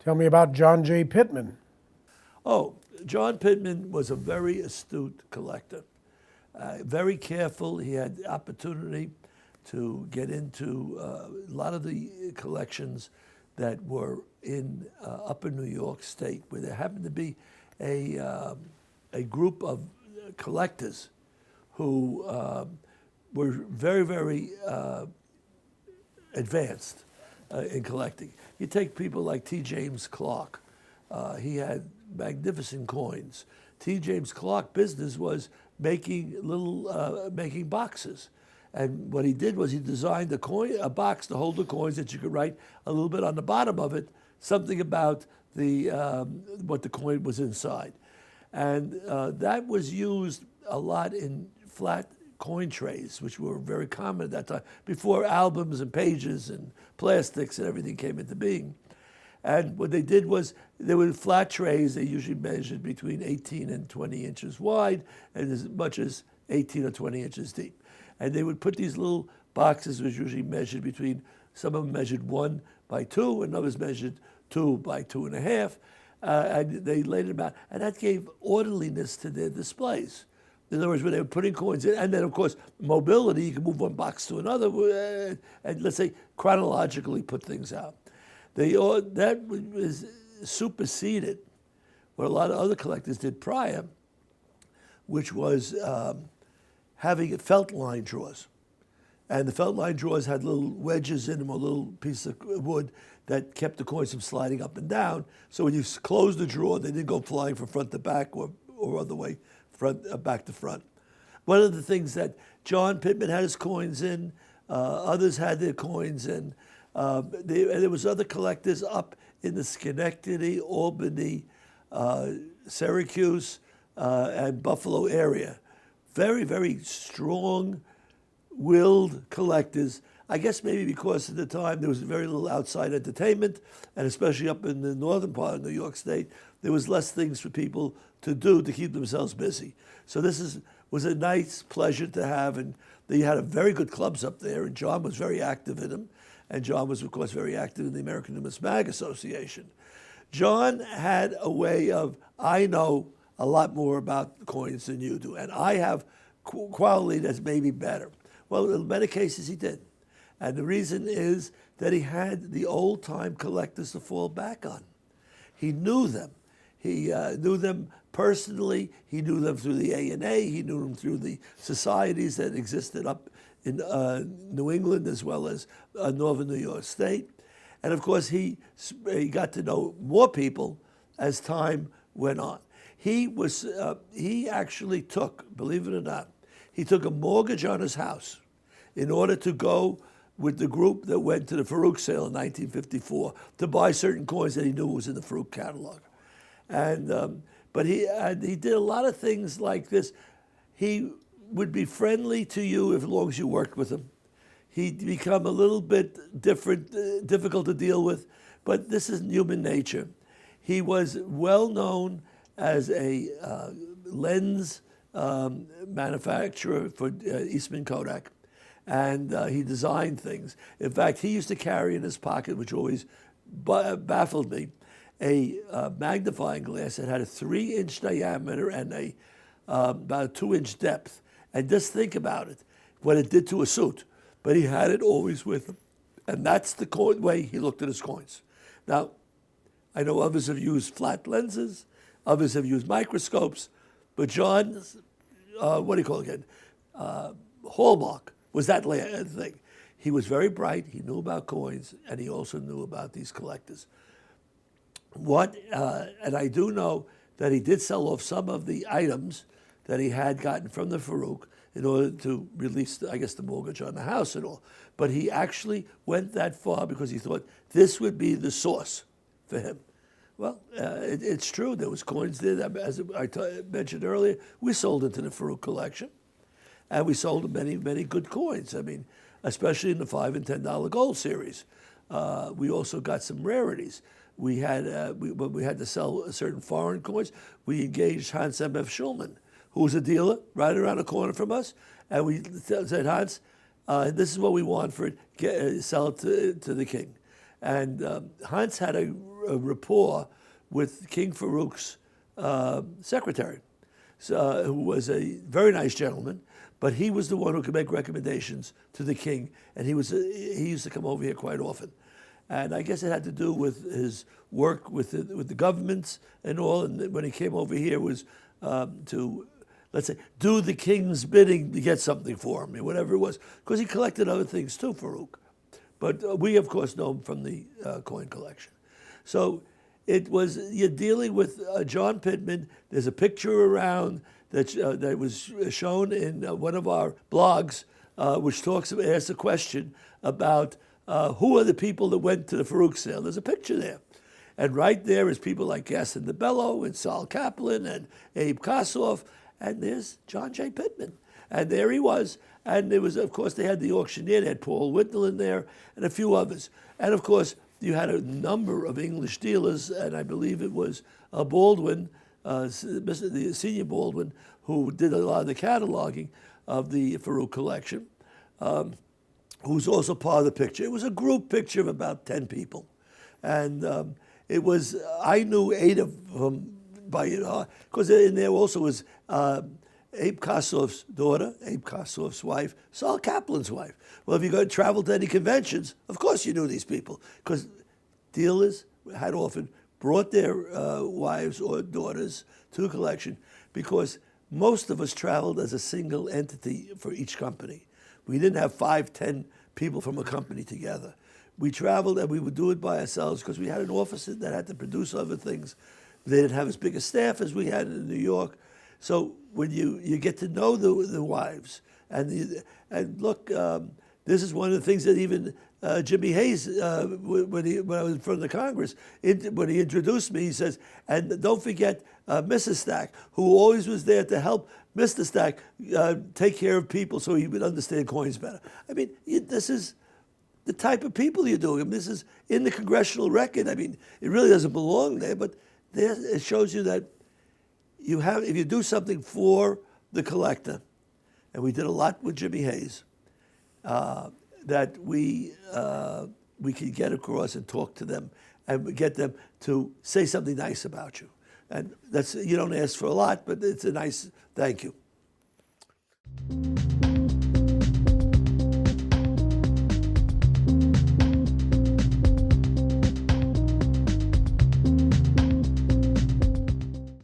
Tell me about John J. Pittman. Oh, John Pitman was a very astute collector. Very careful. He had the opportunity to get into a lot of the collections that were in upper New York State, where there happened to be a group of collectors who were very, very advanced in collecting. You take people like T. James Clark. He had magnificent coins. T. James Clark business was making making boxes. And what he did was he designed a box to hold the coins that you could write a little bit on the bottom of it, something about what the coin was inside. And that was used a lot in flat coin trays, which were very common at that time, before albums and pages and plastics and everything came into being. And what they did was, they were flat trays. They usually measured between 18 and 20 inches wide and as much as 18 or 20 inches deep. And they would put these little boxes, which usually measured between, some of them measured 1 by 2, and others measured 2 by 2.5. And they laid them out. And that gave orderliness to their displays. In other words, when they were putting coins in, and then, of course, mobility, you can move one box to another, and let's say chronologically put things out. That was superseded what a lot of other collectors did prior, which was having felt line drawers. And the felt line drawers had little wedges in them, or little piece of wood that kept the coins from sliding up and down. So when you closed the drawer, they didn't go flying from front to back or other way, back to front. One of the things that John Pittman had his coins in, others had their coins in. There was other collectors up in the Schenectady, Albany, Syracuse, and Buffalo area. Very, very strong-willed collectors. I guess maybe because at the time there was very little outside entertainment, and especially up in the northern part of New York State, there was less things for people to do to keep themselves busy. So this was a nice pleasure to have, and they had very good clubs up there, and John was very active in them. And John was, of course, very active in the American Numismatic Association. John had a way of, I know a lot more about coins than you do, and I have quality that's maybe better. Well, in many cases he did. And the reason is that he had the old-time collectors to fall back on. He knew them. He knew them personally. He knew them through the A&A. He knew them through the societies that existed up in New England as well as northern New York State. And of course, he got to know more people as time went on. He actually took, believe it or not, he took a mortgage on his house in order to go with the group that went to the Farouk sale in 1954 to buy certain coins that he knew was in the Farouk catalog. And but he did a lot of things like this. He would be friendly to you as long as you worked with him. He'd become a little bit difficult to deal with, but this is human nature. He was well known as a lens manufacturer for Eastman Kodak, and he designed things. In fact, he used to carry in his pocket, which always baffled me, a magnifying glass that had a 3-inch diameter and about a 2-inch depth. And just think about it, what it did to a suit. But he had it always with him. And that's the way he looked at his coins. Now, I know others have used flat lenses, others have used microscopes, but John's, what do you call it again? Hallmark was that thing. He was very bright, he knew about coins, and he also knew about these collectors. And I do know that he did sell off some of the items that he had gotten from the Farouk in order to release, I guess, the mortgage on the house and all. But he actually went that far because he thought this would be the source for him. Well, it's true. There was coins there that, as I mentioned earlier, we sold into the Farouk collection. And we sold many, many good coins. I mean, especially in the $5 and $10 gold series. We also got some rarities. We had, when we had to sell certain foreign coins, we engaged Hans M.F. Schulman, who was a dealer right around the corner from us. And we said, Hans, this is what we want for it, sell it to the king. And Hans had a rapport with King Farouk's secretary, who was a very nice gentleman, but he was the one who could make recommendations to the king, and he used to come over here quite often. And I guess it had to do with his work with the governments and all, and when he came over here was to, let's say, do the king's bidding to get something for him, or whatever it was, because he collected other things too, Farouk. But we, of course, know him from the coin collection. So it was, you're dealing with John Pittman. There's a picture around that was shown in one of our blogs, which asks a question about who are the people that went to the Farouk sale. There's a picture there. And right there is people like Gaston DeBello and Sol Kaplan and Abe Kossoff, and there's John J. Pittman. And there he was. And there was, of course, they had the auctioneer, they had Paul Whitnell in there, and a few others. And of course, you had a number of English dealers, and I believe it was Baldwin, the senior Baldwin, who did a lot of the cataloging of the Farouk collection, who's also part of the picture. It was a group picture of about 10 people. And it was, I knew 8 of them by, because in there also was Abe Kossoff's daughter, Abe Kossoff's wife, Sol Kaplan's wife. Well, if you travel to any conventions, of course you knew these people, because dealers had often brought their wives or daughters to the collection, because most of us traveled as a single entity for each company. We didn't have 5, 10 people from a company together. We traveled and we would do it by ourselves because we had an office that had to produce other things. They didn't have as big a staff as we had in New York. So when you get to know the wives, and look, this is one of the things that even Jimmy Hayes, when I was in front of the Congress, when he introduced me, he says, and don't forget Mrs. Stack, who always was there to help Mr. Stack take care of people so he would understand coins better. I mean, this is the type of people you're doing. I mean, this is in the congressional record. I mean, it really doesn't belong there, but there it shows you that you have, if you do something for the collector, and we did a lot with Jimmy Hayes, that we can get across and talk to them and get them to say something nice about you. And that's, you don't ask for a lot, but it's a nice thank you.